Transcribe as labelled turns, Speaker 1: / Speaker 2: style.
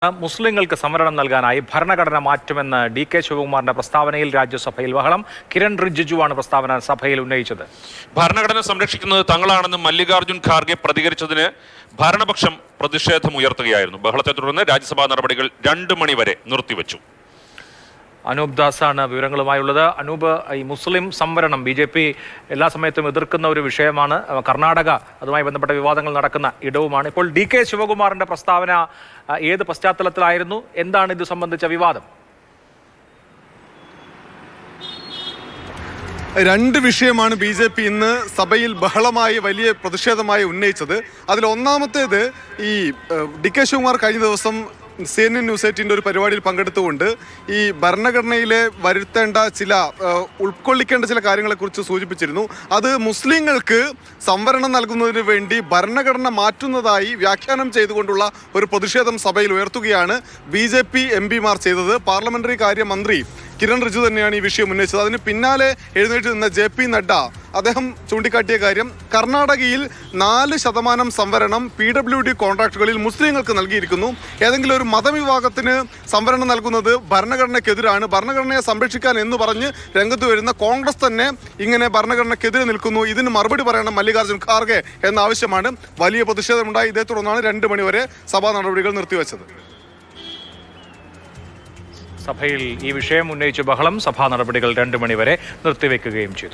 Speaker 1: മുസ്ലിങ്ങൾക്ക് സംവരണം നൽകാനായി ഭരണഘടന മാറ്റുമെന്ന് ഡി.കെ. ശിവകുമാറിന്റെ പ്രസ്താവനയിൽ രാജ്യസഭയിൽ ബഹളം. കിരൺ റിജിജുവാണ് പ്രസ്താവന സഭയിൽ ഉന്നയിച്ചത്.
Speaker 2: ഭരണഘടന സംരക്ഷിക്കുന്നത് തങ്ങളാണെന്ന് മല്ലികാർജുൻ ഖാർഗെ പ്രതികരിച്ചതിന് ഭരണപക്ഷം പ്രതിഷേധമുയർത്തുകയായിരുന്നു. ബഹളത്തെ തുടർന്ന് രാജ്യസഭാ നടപടികൾ 2 മണി വരെ നിർത്തിവെച്ചു.
Speaker 1: അനൂപ് ദാസാണ് വിവരങ്ങളുമായുള്ളത്. അനൂപ്, ഈ മുസ്ലിം സംവരണം BJP എല്ലാ സമയത്തും എതിർക്കുന്ന ഒരു വിഷയമാണ്. കർണാടക അതുമായി ബന്ധപ്പെട്ട വിവാദങ്ങൾ നടക്കുന്ന ഇടവുമാണ്. ഇപ്പോൾ ഡി.കെ. ശിവകുമാറിന്റെ പ്രസ്താവന ഏത് പശ്ചാത്തലത്തിലായിരുന്നു? എന്താണ് ഇത് സംബന്ധിച്ച വിവാദം?
Speaker 3: രണ്ട് വിഷയമാണ് BJP ഇന്ന് സഭയിൽ ബഹളമായി വലിയ പ്രതിഷേധമായി ഉന്നയിച്ചത്. അതിൽ ഒന്നാമത്തേത് ഈ ഡി.കെ. ശിവകുമാർ കഴിഞ്ഞ ദിവസം CNN News 18 ഒരു പരിപാടിയിൽ പങ്കെടുത്തുകൊണ്ട് ഈ ഭരണഘടനയിലെ വരുത്തേണ്ട ഉൾക്കൊള്ളിക്കേണ്ട ചില കാര്യങ്ങളെക്കുറിച്ച് സൂചിപ്പിച്ചിരുന്നു. അത് മുസ്ലിങ്ങൾക്ക് സംവരണം നൽകുന്നതിന് വേണ്ടി ഭരണഘടന മാറ്റുന്നതായി വ്യാഖ്യാനം ചെയ്തുകൊണ്ടുള്ള ഒരു പ്രതിഷേധം സഭയിൽ ഉയർത്തുകയാണ് BJP MPമാർ ചെയ്തത്. പാർലമെന്ററി കാര്യ മന്ത്രി കിരൺ റിജിജു തന്നെയാണ് ഈ വിഷയം ഉന്നയിച്ചത്. അതിന് പിന്നാലെ എഴുന്നേറ്റ് നിന്ന JP നഡ്ഡ അദ്ദേഹം ചൂണ്ടിക്കാട്ടിയ കാര്യം കർണാടകയിൽ 4% സംവരണം PWD കോൺട്രാക്റ്റുകളിൽ മുസ്ലിങ്ങൾക്ക് നൽകിയിരിക്കുന്നു. ഏതെങ്കിലും ഒരു മതവിഭാഗത്തിന് സംവരണം നൽകുന്നത് ഭരണഘടനയ്ക്കെതിരാണ്. ഭരണഘടനയെ സംരക്ഷിക്കാൻ എന്ന് പറഞ്ഞ് രംഗത്ത് വരുന്ന കോൺഗ്രസ് തന്നെ ഇങ്ങനെ ഭരണഘടനയ്ക്കെതിരെ നിൽക്കുന്നു. ഇതിന് മറുപടി പറയണം മല്ലികാർജുൻ ഖാർഗെ എന്ന ആവശ്യമാണ്. വലിയ പ്രതിഷേധമുണ്ടായി. ഇതേ തുടർന്നാണ് 2 മണി വരെ സഭാ നടപടികൾ നിർത്തിവെച്ചത്.
Speaker 1: സഭയിൽ ഈ വിഷയം ഉന്നയിച്ച് ബഹളം. സഭാ നടപടികൾ 2 മണി വരെ നിർത്തിവെക്കുകയും ചെയ്തു.